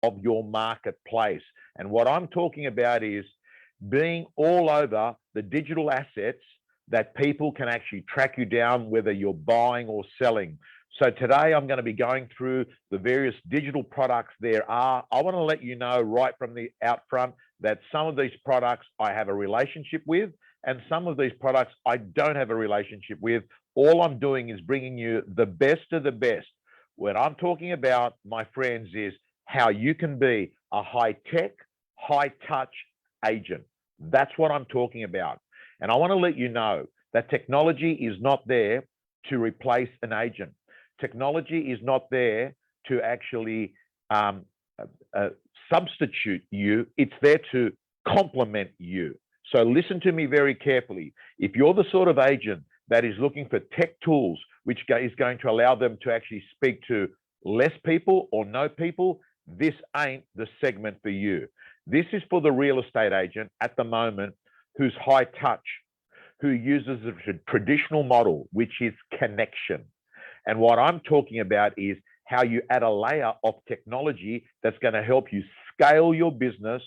of your marketplace. And what I'm talking about is being all over the digital assets that people can actually track you down, whether you're buying or selling. So today I'm going to be going through the various digital products there are. I want to let you know right from the out front that some of these products I have a relationship with, and some of these products I don't have a relationship with. All I'm doing is bringing you the best of the best. What I'm talking about, my friends, is how you can be a high-tech, high-touch agent. That's what I'm talking about. And I want to let you know that technology is not there to replace an agent. Technology is not there to actually substitute you. It's there to complement you. So listen to me very carefully. If you're the sort of agent that is looking for tech tools, which is going to allow them to actually speak to less people or no people, this ain't the segment for you. This is for the real estate agent at the moment who's high touch, who uses a traditional model, which is connection. And what I'm talking about is how you add a layer of technology that's going to help you scale your business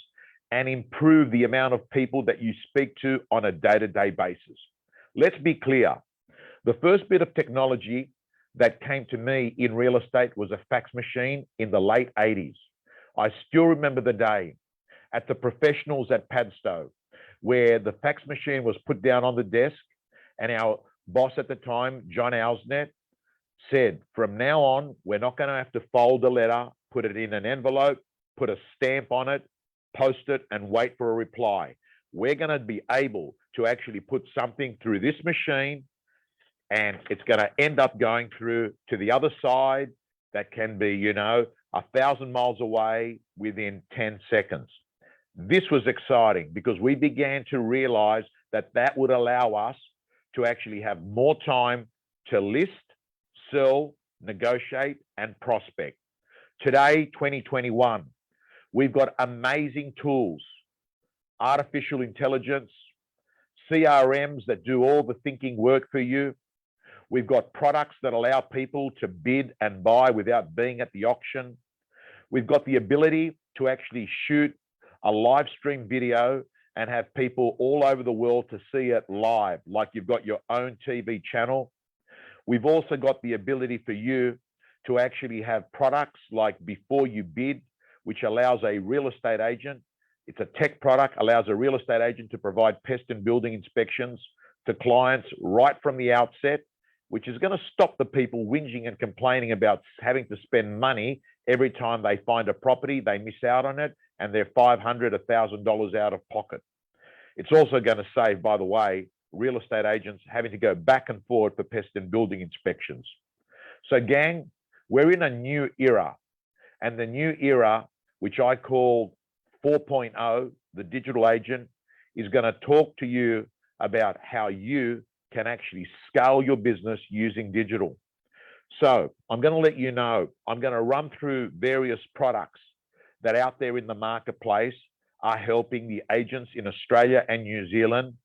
and improve the amount of people that you speak to on a day-to-day basis. Let's be clear. The first bit of technology that came to me in real estate was a fax machine in the late 80s. I still remember the day at the professionals at Padstow, where the fax machine was put down on the desk, and our boss at the time, John Alsnet, said, from now on, we're not going to have to fold a letter, put it in an envelope, put a stamp on it, post it, and wait for a reply. We're going to be able to actually put something through this machine, and it's going to end up going through to the other side that can be, 1,000 miles away within 10 seconds. This was exciting because we began to realize that that would allow us to actually have more time to list, sell, negotiate, and prospect. Today, 2021, we've got amazing tools, artificial intelligence, CRMs that do all the thinking work for you. We've got products that allow people to bid and buy without being at the auction. We've got the ability to actually shoot a live stream video and have people all over the world to see it live, like you've got your own TV channel. We've also got the ability for you to actually have products like Before You Bid, which allows a real estate agent, it's a tech product, allows a real estate agent to provide pest and building inspections to clients right from the outset, which is going to stop the people whinging and complaining about having to spend money every time they find a property, they miss out on it, and they're $500, $1,000 out of pocket. It's also going to save, by the way, real estate agents having to go back and forth for pest and building inspections. So gang, we're in a new era, and the new era, which I call 4.0, the digital agent, is going to talk to you about how you can actually scale your business using digital. So I'm going to let you know, I'm going to run through various products that out there in the marketplace are helping the agents in Australia and New Zealand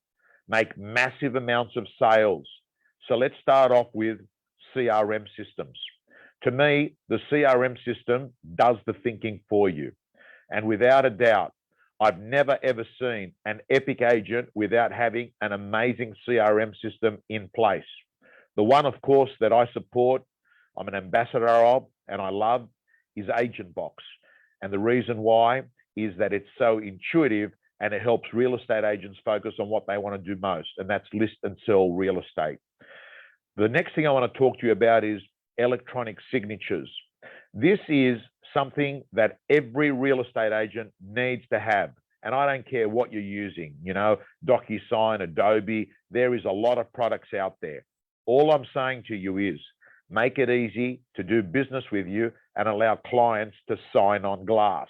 make massive amounts of sales. So let's start off with CRM systems. To me, the CRM system does the thinking for you. And without a doubt, I've never ever seen an epic agent without having an amazing CRM system in place. The one, of course, that I support, I'm an ambassador of, and I love, is Agent Box. And the reason why is that it's so intuitive and it helps real estate agents focus on what they want to do most, and that's list and sell real estate. The next thing I want to talk to you about is electronic signatures. This is something that every real estate agent needs to have. And I don't care what you're using, DocuSign, Adobe, there is a lot of products out there. All I'm saying to you is make it easy to do business with you and allow clients to sign on glass,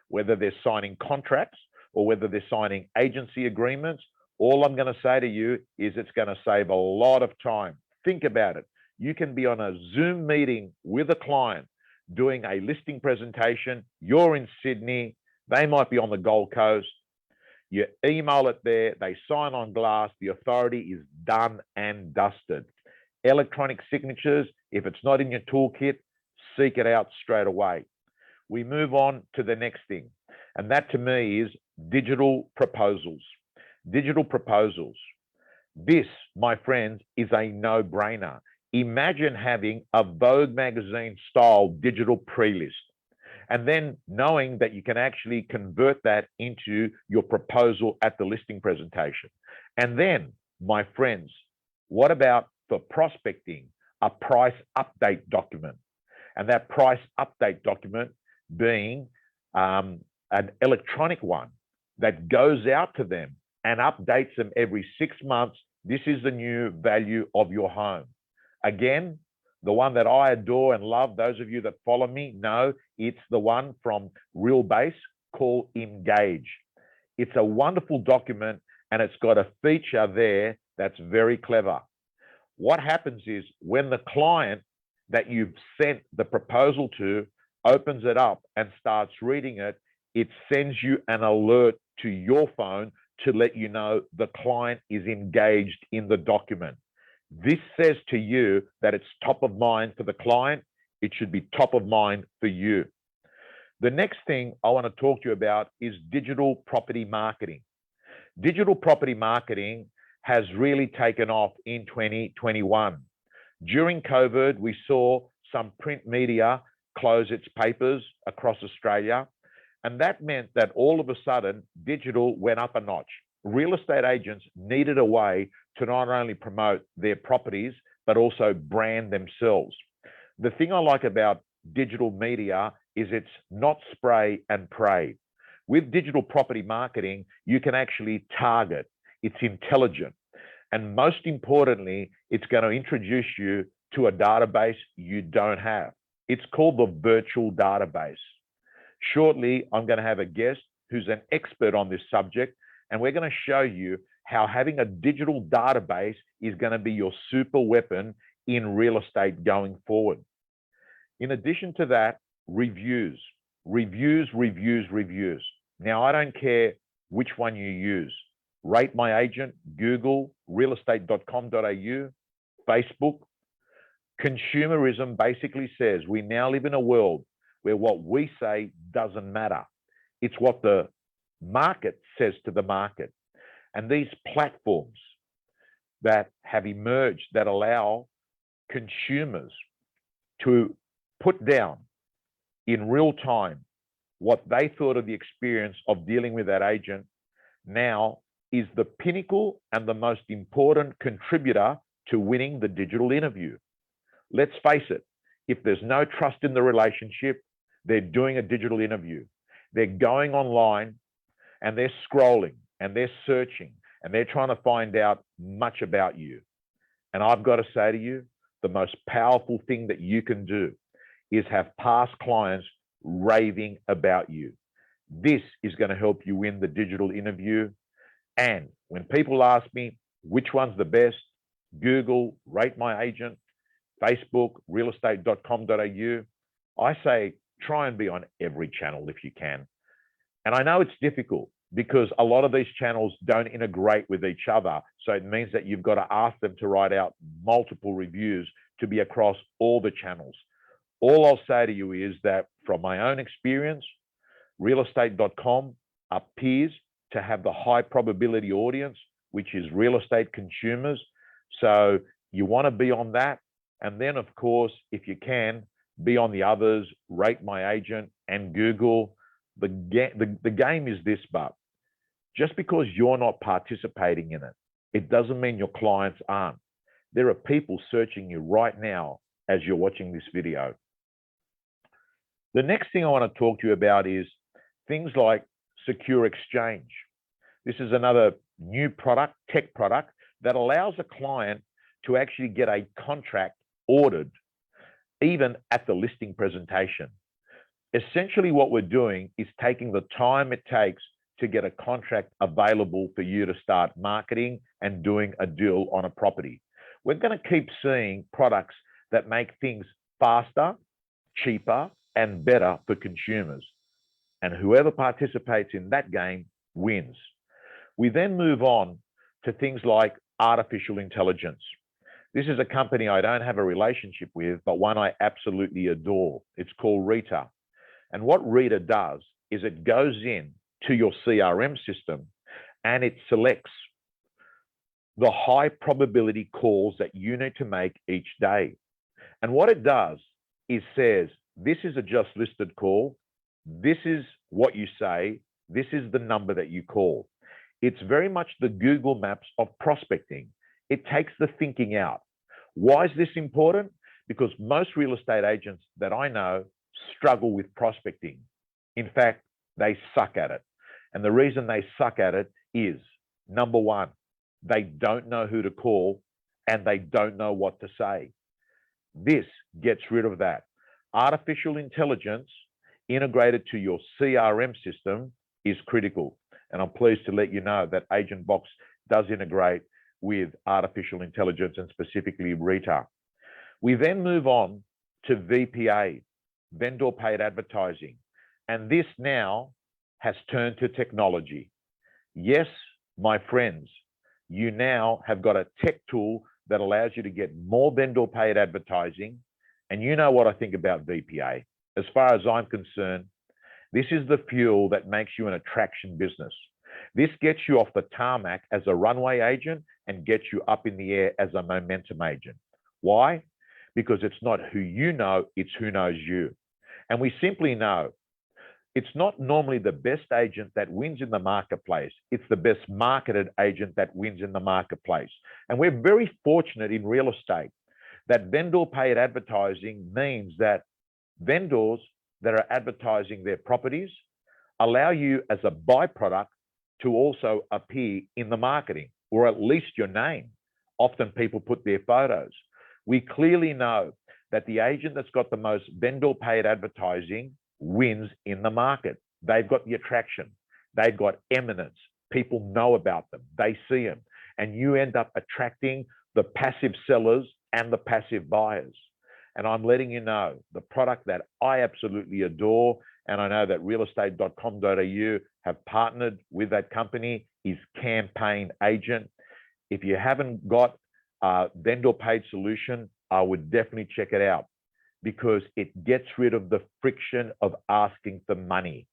whether they're signing contracts or whether they're signing agency agreements. All I'm going to say to you is it's going to save a lot of time. Think about it. You can be on a Zoom meeting with a client doing a listing presentation. You're in Sydney. They might be on the Gold Coast. You email it there. They sign on glass. The authority is done and dusted. Electronic signatures, if it's not in your toolkit, seek it out straight away. we move on to the next thing. And that to me is digital proposals. Digital proposals. This, my friends, is a no-brainer. Imagine having a Vogue magazine style digital pre-list, and then knowing that you can actually convert that into your proposal at the listing presentation. And then, my friends, what about for prospecting, a price update document? And that price update document being an electronic one that goes out to them and updates them every 6 months. This is the new value of your home. Again, the one that I adore and love, those of you that follow me know it's the one from RealBase called Engage. It's a wonderful document, and it's got a feature there that's very clever. What happens is when the client that you've sent the proposal to opens it up and starts reading it, it sends you an alert to your phone to let you know the client is engaged in the document. This says to you that it's top of mind for the client. It should be top of mind for you. The next thing I want to talk to you about is digital property marketing. Digital property marketing has really taken off in 2021. During COVID, we saw some print media close its papers across Australia, and that meant that all of a sudden, digital went up a notch. Real estate agents needed a way to not only promote their properties, but also brand themselves. The thing I like about digital media is it's not spray and pray. With digital property marketing, you can actually target. It's intelligent. And most importantly, it's going to introduce you to a database you don't have. It's called the virtual database. Shortly, I'm going to have a guest who's an expert on this subject, and we're going to show you how having a digital database is going to be your super weapon in real estate going forward. In addition to that, reviews. Now, I don't care which one you use. Rate My Agent, Google, realestate.com.au, Facebook. Consumerism basically says we now live in a world where what we say doesn't matter. It's what the market says to the market. And these platforms that have emerged that allow consumers to put down in real time what they thought of the experience of dealing with that agent now is the pinnacle and the most important contributor to winning the digital interview. Let's face it, if there's no trust in the relationship, they're doing a digital interview. They're going online and they're scrolling and they're searching and they're trying to find out much about you. And I've got to say to you, the most powerful thing that you can do is have past clients raving about you. This is going to help you win the digital interview. And when people ask me which one's the best, Google, Rate My Agent, Facebook, realestate.com.au, I say try and be on every channel if you can. And I know it's difficult because a lot of these channels don't integrate with each other. So it means that you've got to ask them to write out multiple reviews to be across all the channels. All I'll say to you is that from my own experience, realestate.com appears to have the high probability audience, which is real estate consumers. So you want to be on that. And then, of course, if you can, be on the others, Rate My Agent and Google. The game is this, but just because you're not participating in it, it doesn't mean your clients aren't. There are people searching you right now as you're watching this video. The next thing I want to talk to you about is things like secure exchange. This is another new product, tech product, that allows a client to actually get a contract ordered even at the listing presentation. Essentially what we're doing is taking the time it takes to get a contract available for you to start marketing and doing a deal on a property. We're going to keep seeing products that make things faster, cheaper, and better for consumers. And whoever participates in that game wins. We then move on to things like artificial intelligence. This is a company I don't have a relationship with, but one I absolutely adore. It's called Rita. And what Reader does is it goes in to your CRM system and it selects the high probability calls that you need to make each day. And what it does is says, this is a just listed call. This is what you say. This is the number that you call. It's very much the Google Maps of prospecting. It takes the thinking out. Why is this important? Because most real estate agents that I know struggle with prospecting. In fact, they suck at it. And the reason they suck at it is, number one, they don't know who to call and they don't know what to say. This gets rid of that. Artificial intelligence integrated to your CRM system is critical. And I'm pleased to let you know that Agent Box does integrate with artificial intelligence and specifically Rita. We then move on to VPA, vendor paid advertising. And this now has turned to technology. Yes, my friends, you now have got a tech tool that allows you to get more vendor paid advertising. And you know what I think about VPA. As far as I'm concerned, this is the fuel that makes you an attraction business. This gets you off the tarmac as a runway agent and gets you up in the air as a momentum agent. Why? Because it's not who you know, it's who knows you. And we simply know it's not normally the best agent that wins in the marketplace. It's the best marketed agent that wins in the marketplace. And we're very fortunate in real estate that vendor paid advertising means that vendors that are advertising their properties allow you as a byproduct to also appear in the marketing, or at least your name. Often people put their photos. We clearly know that the agent that's got the most vendor paid advertising wins in the market. They've got the attraction. They've got eminence. People know about them. They see them. And you end up attracting the passive sellers and the passive buyers. And I'm letting you know the product that I absolutely adore, and I know that realestate.com.au have partnered with that company, is Campaign Agent. If you haven't got a vendor paid solution, I would definitely check it out, because it gets rid of the friction of asking for money.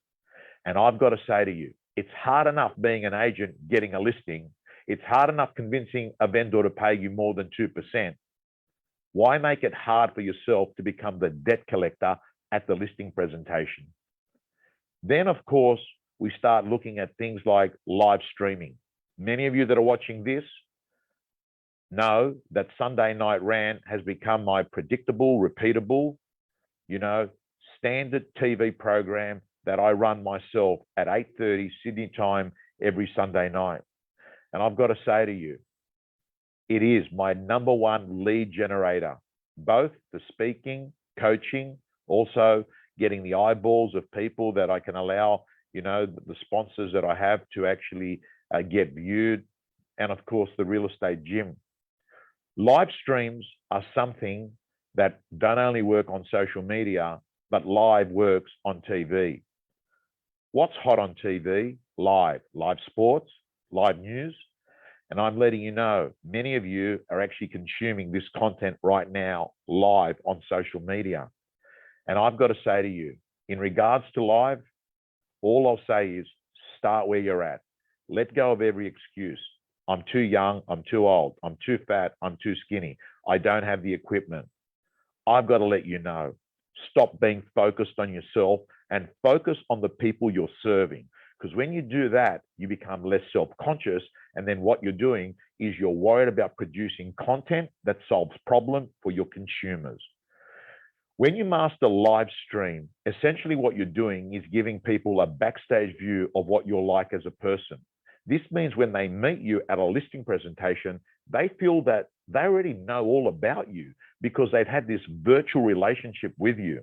And I've got to say to you, it's hard enough being an agent getting a listing. It's hard enough convincing a vendor to pay you more than 2%. Why make it hard for yourself to become the debt collector at the listing presentation? Then, of course, we start looking at things like live streaming. Many of you that are watching this know that Sunday Night Rant has become my predictable, repeatable, standard TV program that I run myself at 8:30 Sydney time every Sunday night. And I've got to say to you, it is my number one lead generator, both the speaking, coaching, also getting the eyeballs of people that I can allow, the sponsors that I have to actually get viewed, and of course, the real estate gym. Live streams are something that don't only work on social media, but live works on TV. What's hot on TV? Live sports, live news. And I'm letting you know, many of you are actually consuming this content right now live on social media. And I've got to say to you, in regards to live, all I'll say is start where you're at. Let go of every excuse. I'm too young, I'm too old, I'm too fat, I'm too skinny, I don't have the equipment. I've got to let you know, stop being focused on yourself and focus on the people you're serving. Because when you do that, you become less self-conscious. And then what you're doing is you're worried about producing content that solves problems for your consumers. When you master live stream, essentially what you're doing is giving people a backstage view of what you're like as a person. This means when they meet you at a listing presentation, they feel that they already know all about you because they've had this virtual relationship with you.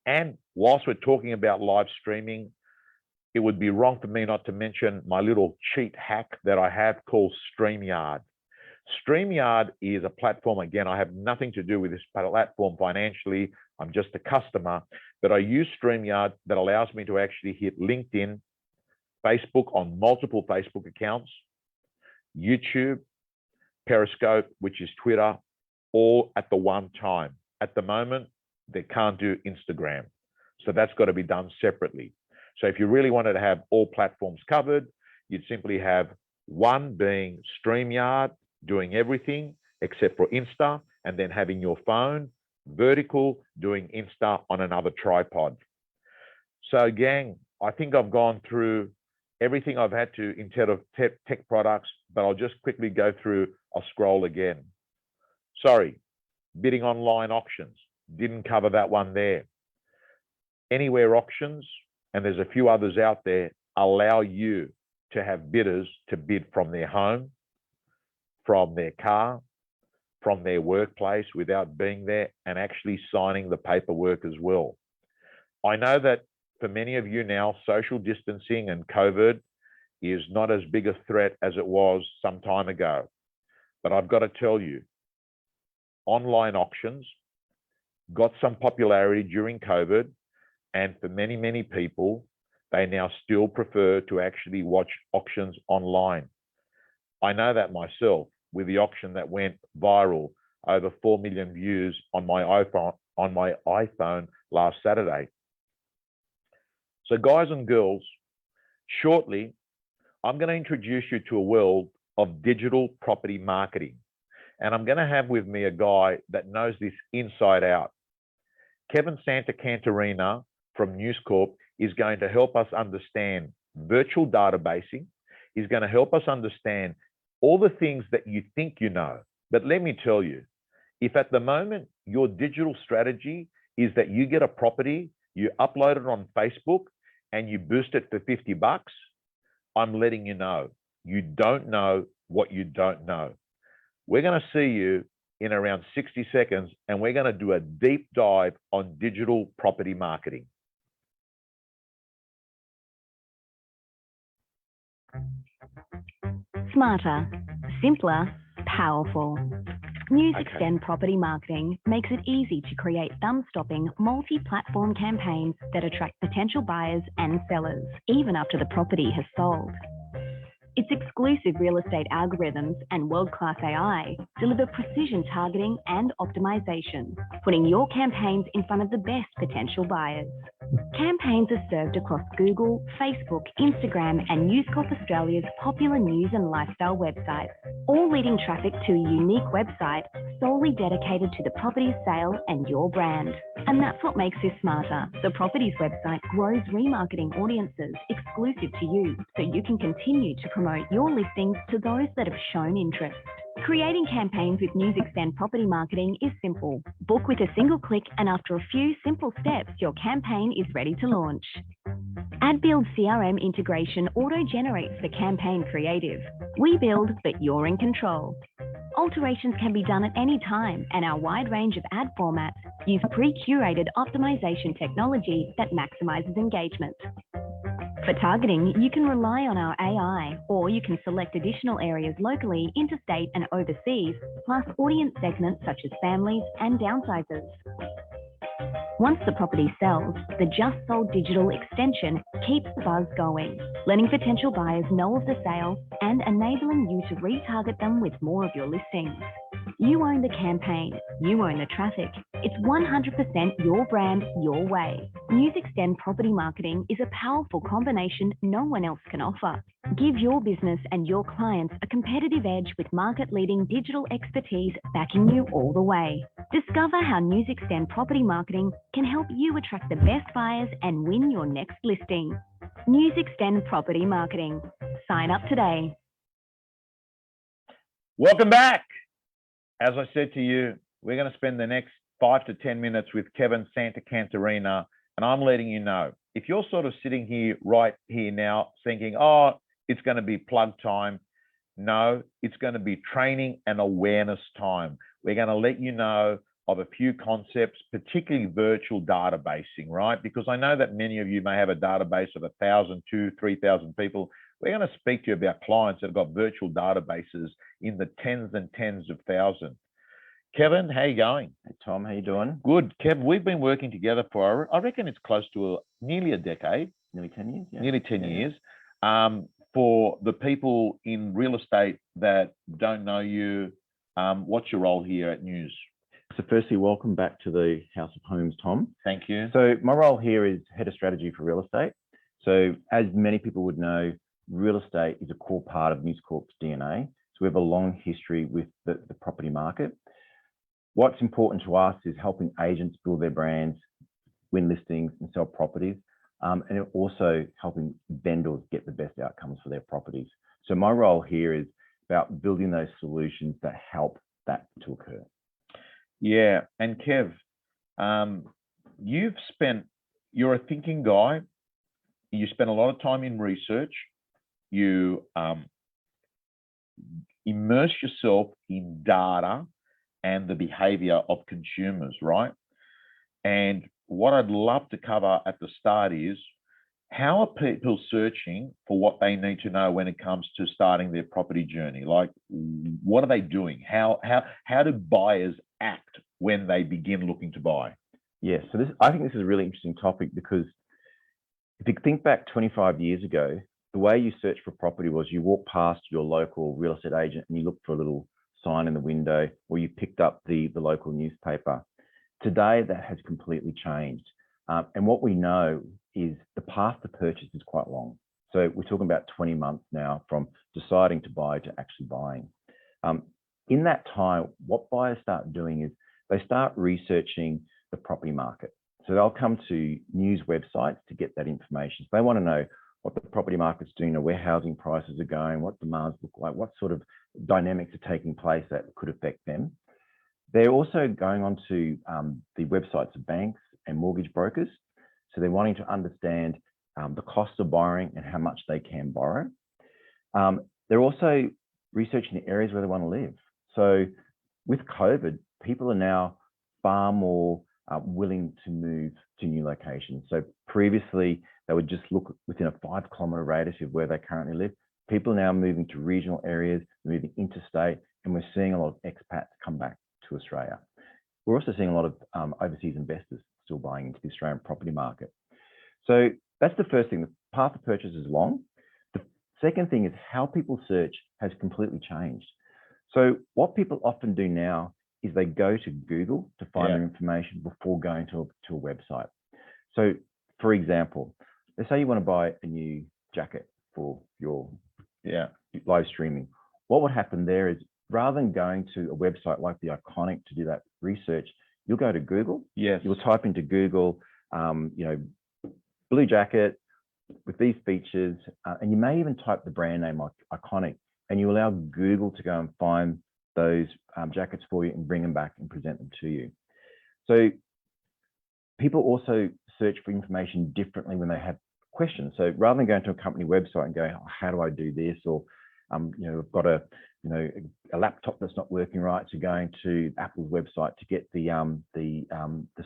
And whilst we're talking about live streaming, it would be wrong for me not to mention my little cheat hack that I have called StreamYard. StreamYard is a platform, again, I have nothing to do with this platform financially. I'm just a customer, but I use StreamYard that allows me to actually hit LinkedIn, Facebook on multiple Facebook accounts, YouTube, Periscope, which is Twitter, all at the one time. At the moment, they can't do Instagram. So that's got to be done separately. So if you really wanted to have all platforms covered, you'd simply have one being StreamYard, doing everything except for Insta, and then having your phone vertical, doing Insta on another tripod. So gang, I think I've gone through everything I've had to in terms of tech products, but I'll just quickly go through. I'll scroll again. Sorry, bidding online auctions. Didn't cover that one there. Anywhere auctions, and there's a few others out there, allow you to have bidders to bid from their home, from their car, from their workplace without being there and actually signing the paperwork as well. I know that for many of you now, social distancing and COVID is not as big a threat as it was some time ago. But I've got to tell you, online auctions got some popularity during COVID, and for many, many people, they now still prefer to actually watch auctions online. I know that myself with the auction that went viral, over 4 million views on my iPhone last Saturday. So guys and girls, shortly, I'm going to introduce you to a world of digital property marketing. And I'm going to have with me a guy that knows this inside out. Kevin Santacantarina from News Corp is going to help us understand virtual databasing. He's going to help us understand all the things that you think you know. But let me tell you, if at the moment your digital strategy is that you get a property, you upload it on Facebook, and you boost it for $50, I'm letting you know, you don't know what you don't know. We're going to see you in around 60 seconds, and we're going to do a deep dive on digital property marketing. Smarter, simpler, powerful. News Extend Property Marketing makes it easy to create thumb-stopping, multi-platform campaigns that attract potential buyers and sellers, even after the property has sold. Its exclusive real estate algorithms and world-class AI deliver precision targeting and optimization, putting your campaigns in front of the best potential buyers. Campaigns are served across Google, Facebook, Instagram, and News Corp Australia's popular news and lifestyle websites, all leading traffic to a unique website solely dedicated to the property's sale and your brand. And that's what makes this smarter. The property's website grows remarketing audiences exclusive to you, so you can continue to promote your listings to those that have shown interest. Creating campaigns with News Extend Property Marketing is simple. Book with a single click, and after a few simple steps, your campaign is ready to launch. AdBuild CRM integration auto-generates the campaign creative. We build, but you're in control. Alterations can be done at any time, and our wide range of ad formats use pre-curated optimization technology that maximizes engagement. For targeting, you can rely on our AI, or you can select additional areas locally, interstate and overseas, plus audience segments such as families and downsizers. Once the property sells, the Just Sold digital extension keeps the buzz going, letting potential buyers know of the sale and enabling you to retarget them with more of your listings. You own the campaign, you own the traffic. It's 100% your brand, your way. News Extend Property Marketing is a powerful combination no one else can offer. Give your business and your clients a competitive edge with market-leading digital expertise backing you all the way. Discover how News Extend Property Marketing can help you attract the best buyers and win your next listing. News Extend Property Marketing. Sign up today. Welcome back. As I said to you, we're going to spend the next 5 to 10 minutes with Kevin Santacantarina, and I'm letting you know, if you're sort of sitting here right here now thinking, oh, it's going to be plug time. No, it's going to be training and awareness time. We're going to let you know of a few concepts, particularly virtual databasing, right? Because I know that many of you may have a database of 1,000, 2,000, 3,000 people. We're going to speak to you about clients that have got virtual databases in the tens and tens of thousands. Kevin, how you going? Hey, Tom, how you doing? Good. Kev, we've been working together for, I reckon it's close to nearly a decade. Nearly 10 years? Yeah. Nearly 10 years. For the people in real estate that don't know you, what's your role here at News? So firstly, welcome back to the House of Homes, Tom. Thank you. So my role here is Head of Strategy for Real Estate. So as many people would know, real estate is a core part of News Corp's DNA. So we have a long history with the property market. What's important to us is helping agents build their brands, win listings and sell properties, and also helping vendors get the best outcomes for their properties. So my role here is about building those solutions that help that to occur. Yeah, and Kev, you're a thinking guy. You spend a lot of time in research. You immerse yourself in data and the behavior of consumers, right? And what I'd love to cover at the start is, how are people searching for what they need to know when it comes to starting their property journey? Like, what are they doing? How do buyers act when they begin looking to buy? Yeah, so I think this is a really interesting topic, because if you think back 25 years ago, the way you searched for property was you walked past your local real estate agent and you looked for a little sign in the window, or you picked up the local newspaper. Today, that has completely changed. And what we know is the path to purchase is quite long. So we're talking about 20 months now from deciding to buy to actually buying. In that time, what buyers start doing is they start researching the property market. So they'll come to news websites to get that information. So they want to know what the property market's doing, where housing prices are going, what demands look like, what sort of dynamics are taking place that could affect them. They're also going on to the websites of banks and mortgage brokers. So they're wanting to understand the cost of borrowing and how much they can borrow. They're also researching the areas where they want to live. So with COVID, people are now far more willing to move to new locations. So previously, they would just look within a 5-kilometre radius of where they currently live. People are now moving to regional areas, moving interstate, and we're seeing a lot of expats come back to Australia. We're also seeing a lot of overseas investors still buying into the Australian property market. So that's the first thing. The path to purchase is long. The second thing is how people search has completely changed. So what people often do now is they go to Google to find their information before going to a website. So for example, let's say you want to buy a new jacket for your live streaming. What would happen there is, rather than going to a website like The Iconic to do that research, you'll go to Google. Yes. You'll type into Google, blue jacket with these features, and you may even type the brand name like Iconic, and you allow Google to go and find those jackets for you and bring them back and present them to you. So people also search for information differently when they have questions. So rather than going to a company website and going, oh, how do I do this? Or, I've got a laptop that's not working right, so going to Apple's website to get the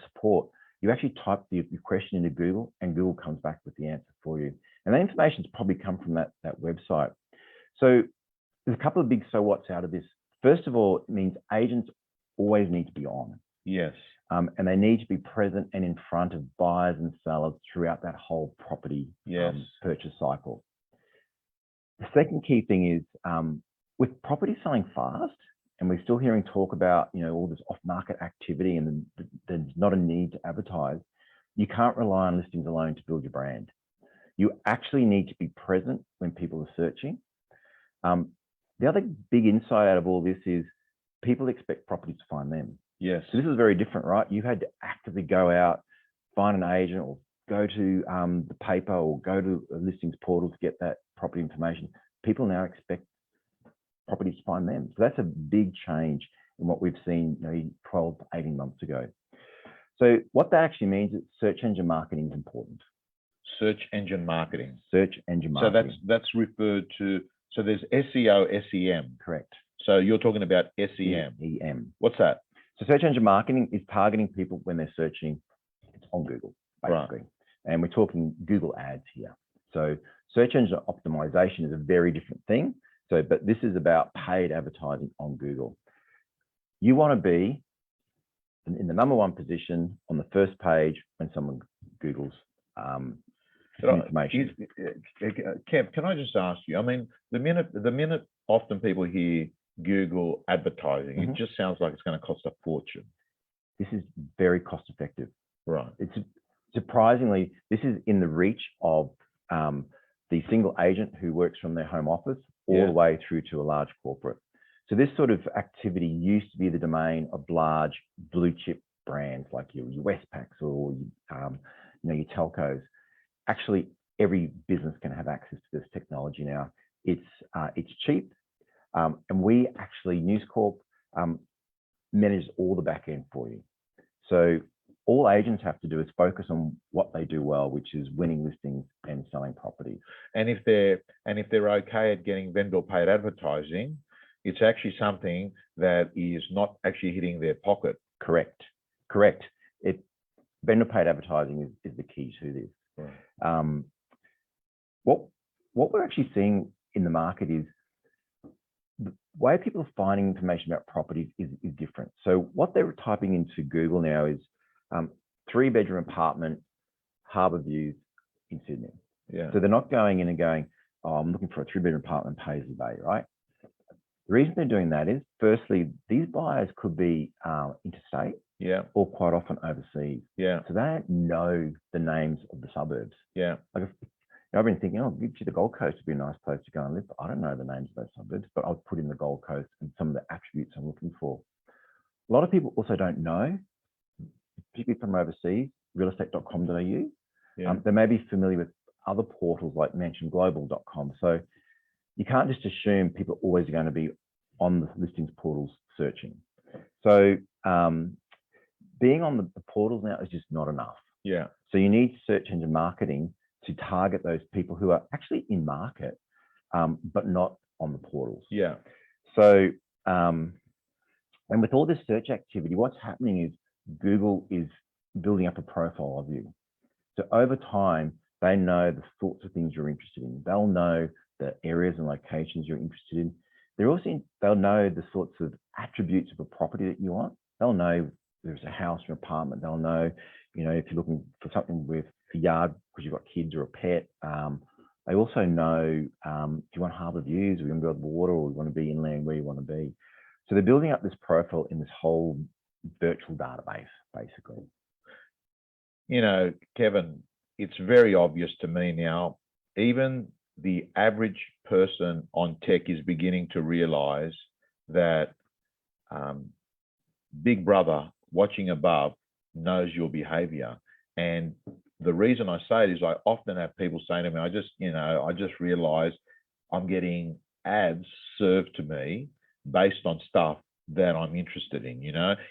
support. You actually type your question into Google, and Google comes back with the answer for you. And that information's probably come from that website. So there's a couple of big so what's out of this. First of all, it means agents always need to be on. Yes. And they need to be present and in front of buyers and sellers throughout that whole property purchase cycle. The second key thing is, with property selling fast, and we're still hearing talk about all this off-market activity, and there's not a need to advertise, you can't rely on listings alone to build your brand. You actually need to be present when people are searching. The other big insight out of all this is people expect properties to find them. Yes. So this is very different, right? You had to actively go out, find an agent, or go to the paper, or go to a listings portal to get that property information. People now expect properties to find them. So that's a big change in what we've seen 12 to 18 months ago. So what that actually means is search engine marketing is important. Search engine marketing. Search engine marketing. So that's referred to, so there's SEO, SEM. Correct. So you're talking about SEM. EM. What's that? So search engine marketing is targeting people when they're searching on Google, basically. Right. And we're talking Google ads here. So search engine optimization is a very different thing. So, but this is about paid advertising on Google. You want to be in the #1 position on the first page when someone Googles information. Kev, can I just ask you? I mean, the minute often people hear Google advertising, it just sounds like it's going to cost a fortune. this is very cost effective. Right. It's surprisingly, this is in the reach of the single agent who works from their home office all the way through to a large corporate. So this sort of activity used to be the domain of large blue chip brands like your Westpacs or your telcos. Actually, every business can have access to this technology now. It's cheap, and we actually, News Corp, manages all the back end for you. So all agents have to do is focus on what they do well, which is winning listings and selling properties. And if they're okay at getting vendor paid advertising, it's actually something that is not actually hitting their pocket. Correct. Vendor paid advertising is the key to this. Right. What we're actually seeing in the market is the way people are finding information about properties is different. So what they're typing into Google now is 3-bedroom apartment, harbour views in Sydney. Yeah. So they're not going in and going, oh, I'm looking for a 3-bedroom apartment in Paisley Bay, right? The reason they're doing that is, firstly, these buyers could be interstate, or quite often overseas. Yeah. So they don't know the names of the suburbs. Yeah. Like I've been thinking, oh, the Gold Coast would be a nice place to go and live. I don't know the names of those suburbs, but I'll put in the Gold Coast and some of the attributes I'm looking for. A lot of people also don't know, particularly from overseas, realestate.com.au. Yeah. They may be familiar with other portals like mentionglobal.com. So you can't just assume people are always going to be on the listings portals searching. So being on the portals now is just not enough. Yeah. So you need search engine marketing to target those people who are actually in market, but not on the portals. Yeah. So, and with all this search activity, what's happening is Google is building up a profile of you. So over time, they know the sorts of things you're interested in. They'll know the areas and locations you're interested in. They'll know the sorts of attributes of a property that you want. They'll know if there's a house or apartment. They'll know, if you're looking for something with a yard because you've got kids or a pet. They also know if you want harbour views, or you want to be on the water, or you want to be inland, where you want to be. So they're building up this profile in this whole virtual database, basically. Kevin, it's very obvious to me now, even the average person on tech is beginning to realize that Big Brother watching above knows your behavior. And the reason I say it is I often have people saying to me, I just realized I'm getting ads served to me based on stuff that I'm interested in.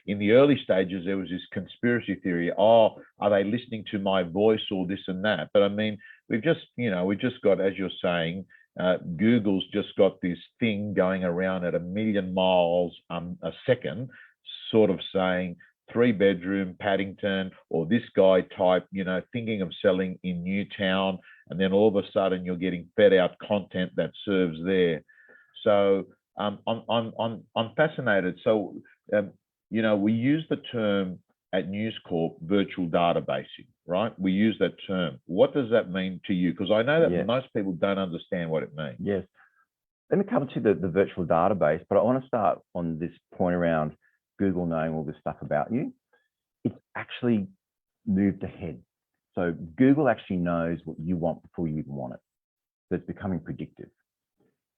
In the early stages, there was this conspiracy theory, are they listening to my voice or this and that? But I mean, we've just got, as you're saying, Google's just got this thing going around at 1,000,000 miles a second, sort of saying 3-bedroom Paddington, or this guy type, thinking of selling in Newtown, and then all of a sudden you're getting fed out content that serves there. So I'm fascinated. So we use the term at News Corp virtual databasing, right? We use that term. What does that mean to you? Because I know that most people don't understand what it means. Yes. Let me come to the virtual database, but I want to start on this point around Google knowing all this stuff about you. It's actually moved ahead. So Google actually knows what you want before you even want it. So it's becoming predictive.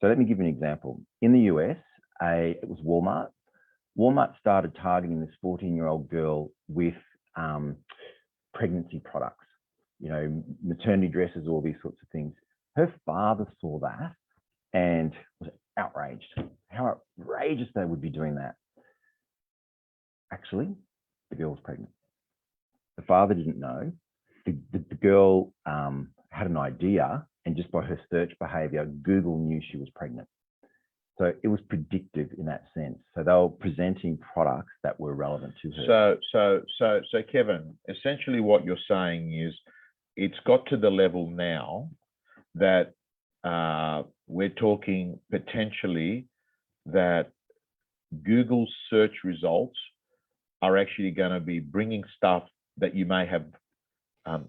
So let me give you an example. In the US, it was Walmart. Walmart started targeting this 14-year-old girl with pregnancy products, maternity dresses, all these sorts of things. Her father saw that and was outraged. How outrageous they would be doing that. Actually, the girl was pregnant. The father didn't know. The girl had an idea, and just by her search behavior, Google knew she was pregnant. So it was predictive in that sense. So they were presenting products that were relevant to her. So Kevin, essentially what you're saying is it's got to the level now that we're talking potentially that Google's search results are actually going to be bringing stuff that you may have,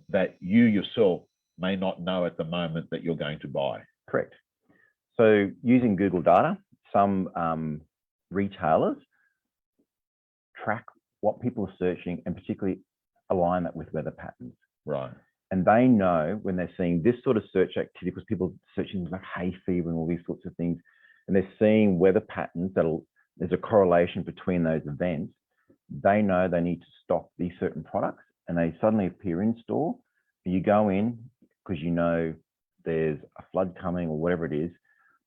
that you yourself may not know at the moment that you're going to buy. Correct. So using Google data, some retailers track what people are searching, and particularly align that with weather patterns. Right. And they know when they're seeing this sort of search activity, because people are searching like hay fever and all these sorts of things, and they're seeing weather patterns there's a correlation between those events. They know they need to stock these certain products, and they suddenly appear in store. You go in because you know there's a flood coming or whatever it is,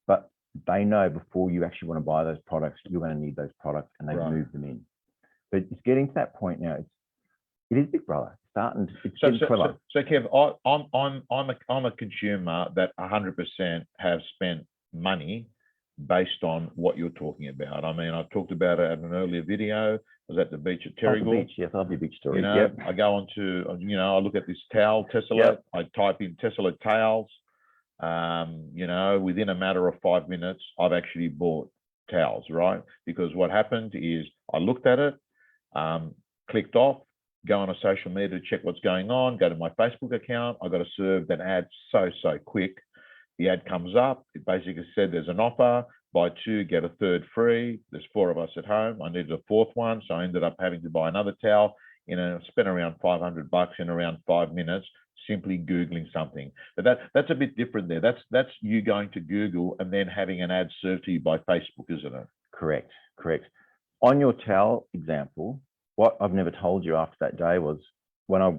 but they know before you actually want to buy those products, you're going to need those products, and they've moved them in. But it's getting to that point now. It is Big Brother. It's getting clever. So Kev, I'm a consumer that 100% have spent money based on what you're talking about. I mean, I've talked about it in an earlier video. I was at the beach at Terrigal. Beach, yes, I love your beach story. You know, I go on to, I look at this towel, Tessellate. I type in Tessellate towels. Within a matter of 5 minutes, I've actually bought towels, right? Because what happened is I looked at it, clicked off, go on a social media to check what's going on, go to my Facebook account. I got served an ad so quick. The ad comes up. It basically said there's an offer, buy 2, get a 3rd free. There's 4 of us at home. I needed a 4th one, so I ended up having to buy another towel. Spent around $500 in around 5 minutes simply Googling something. But that's a bit different there. That's you going to Google and then having an ad served to you by Facebook, isn't it? Correct. On your towel example, what I've never told you after that day was when I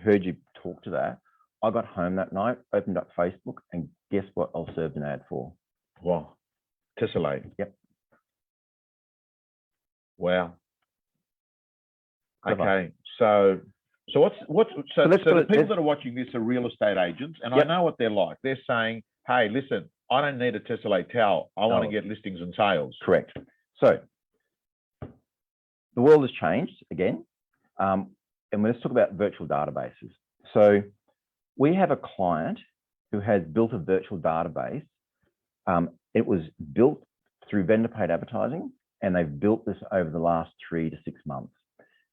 heard you talk to that, I got home that night, opened up Facebook, and guess what I was served an ad for? Wow. Tessellate. Yep. Wow. Clever. Okay. So the people that are watching this are real estate agents, and I know what they're like. They're saying, hey, listen, I don't need a Tessellate towel. I want to get listings and sales. Correct. So the world has changed again. And let's talk about virtual databases. So we have a client who has built a virtual database. It was built through vendor paid advertising, and they've built this over the last 3 to 6 months.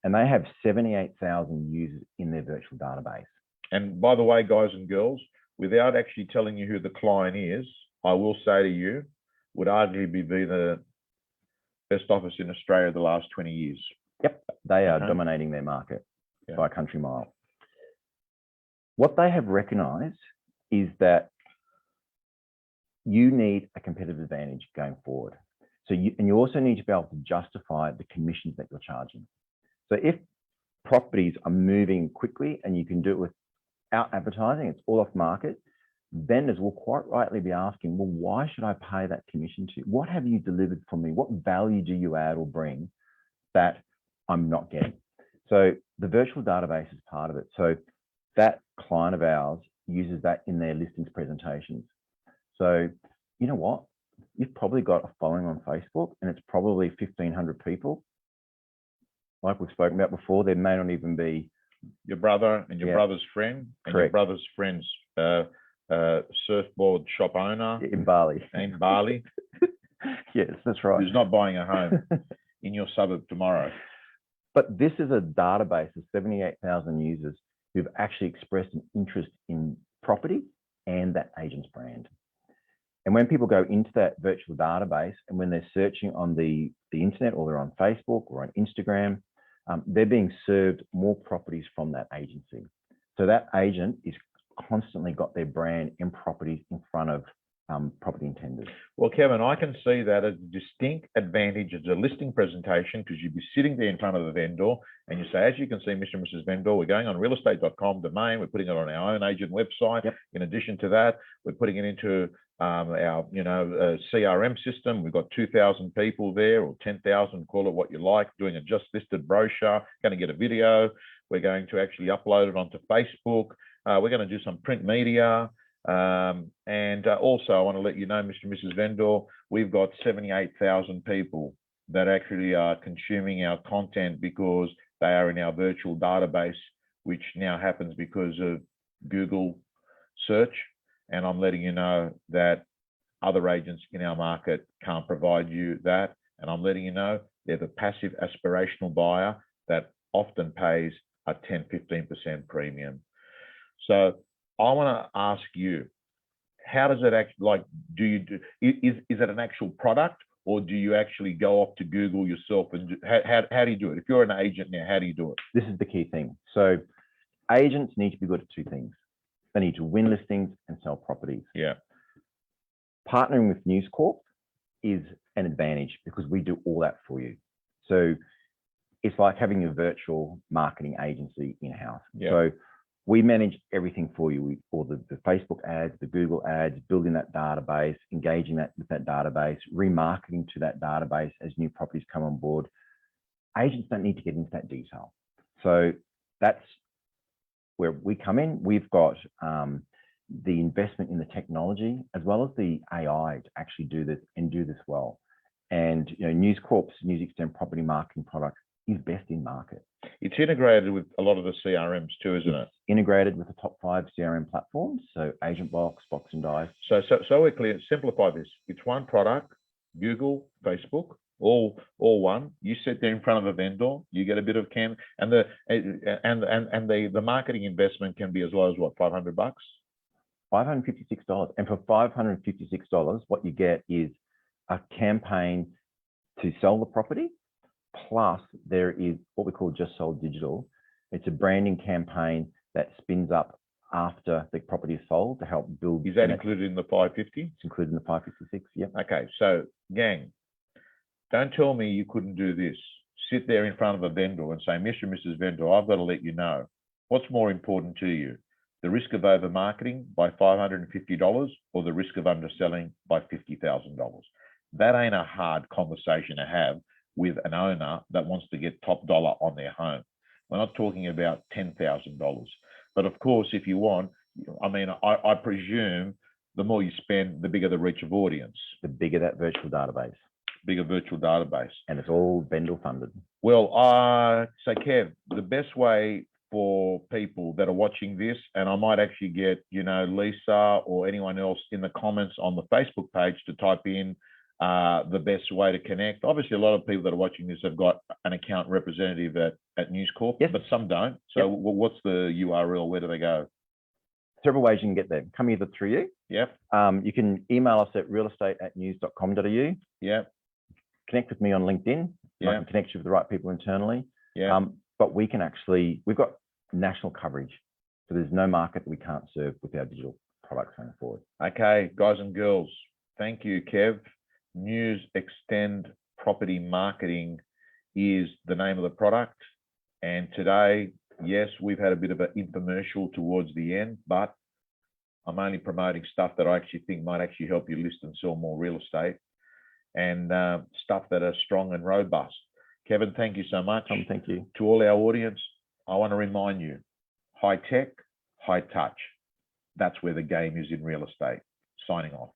And they have 78,000 users in their virtual database. And by the way, guys and girls, without actually telling you who the client is, I will say to you, would arguably be the best office in Australia the last 20 years. Yep, they are dominating their market by a country mile. What they have recognized is that you need a competitive advantage going forward. So you also need to be able to justify the commissions that you're charging. So if properties are moving quickly and you can do it without advertising, it's all off market, vendors will quite rightly be asking, well, why should I pay that commission to you? What have you delivered for me? What value do you add or bring that I'm not getting? So the virtual database is part of it. So that client of ours uses that in their listings presentations. So you know what? You've probably got a following on Facebook, and it's probably 1,500 people. Like we've spoken about before, there may not even be your brother and your brother's friend and your brother's friend's surfboard shop owner in Bali. Yes, that's right. Who's not buying a home in your suburb tomorrow. But this is a database of 78,000 users who've actually expressed an interest in property and that agent's brand. And when people go into that virtual database and when they're searching on the internet, or they're on Facebook or on Instagram, they're being served more properties from that agency. So that agent is constantly got their brand and properties in front of property intenders. Well, Kevin, I can see that as a distinct advantage as a listing presentation, because you'd be sitting there in front of the vendor and you say, as you can see, Mr. and Mrs. Vendor, we're going on realestate.com domain. We're putting it on our own agent website. Yep. In addition to that, we're putting it into our CRM system. We've got 2,000 people there, or 10,000, call it what you like, doing a just listed brochure, going to get a video. We're going to actually upload it onto Facebook. We're going to do some print media. And also, I want to let you know, Mr. and Mrs. Vendor, we've got 78,000 people that actually are consuming our content because they are in our virtual database, which now happens because of Google search. And I'm letting you know that other agents in our market can't provide you that. And I'm letting you know they're the passive aspirational buyer that often pays a 10-15% premium. So I want to ask you, how does it actually, like, is it an actual product, or do you actually go off to Google yourself? And how do you do it? If you're an agent now, how do you do it? This is the key thing. So agents need to be good at two things. They need to win listings and sell properties. Yeah. Partnering with News Corp is an advantage because we do all that for you. So it's like having a virtual marketing agency in-house. Yeah. So we manage everything for you. All the Facebook ads, the Google ads, building that database, engaging with that database, remarketing to that database as new properties come on board. Agents don't need to get into that detail. So that's where we come in. We've got the investment in the technology as well as the AI to actually do this and do this well. And News Corp's News Extend property marketing product is best in market. It's integrated with a lot of the CRMs too, isn't it? Integrated with the top 5 CRM platforms, so Agent Box, Box and Dice. So we're clear. Simplify this. It's one product. Google, Facebook, all one. You sit there in front of a vendor. You get a bit of and the marketing investment can be as low as what, $500? $556. And for $556, what you get is a campaign to sell the property. Plus, there is what we call Just Sold Digital. It's a branding campaign that spins up after the property is sold to help build. Is that included in the 550? It's included in the 556, yep. Okay, so gang, don't tell me you couldn't do this. Sit there in front of a vendor and say, Mr. and Mrs. Vendor, I've got to let you know. What's more important to you? The risk of over-marketing by $550 or the risk of underselling by $50,000? That ain't a hard conversation to have with an owner that wants to get top dollar on their home. We're not talking about $10,000. But of course, if you want, I presume the more you spend, the bigger the reach of audience. The bigger that virtual database. Bigger virtual database. And it's all vendor funded. Well, so Kev, the best way for people that are watching this, and I might actually get, Lisa or anyone else in the comments on the Facebook page to type in the best way to connect. Obviously, a lot of people that are watching this have got an account representative at News Corp, yes, but some don't. So yep. What's the URL? Where do they go? Several ways you can get there. Come either through you. Yep. You can email us at realestate@news.com.au. Yep. Connect with me on LinkedIn. Yep. I can connect you with the right people internally. Yeah. But we can we've got national coverage. So there's no market that we can't serve with our digital products going forward. Okay, guys and girls, thank you, Kev. News Extend Property Marketing is the name of the product. And today, yes, we've had a bit of an infomercial towards the end, but I'm only promoting stuff that I actually think might actually help you list and sell more real estate and stuff that are strong and robust. Kevin, thank you so much. Tom, thank you. To all our audience, I want to remind you, high tech, high touch. That's where the game is in real estate. Signing off.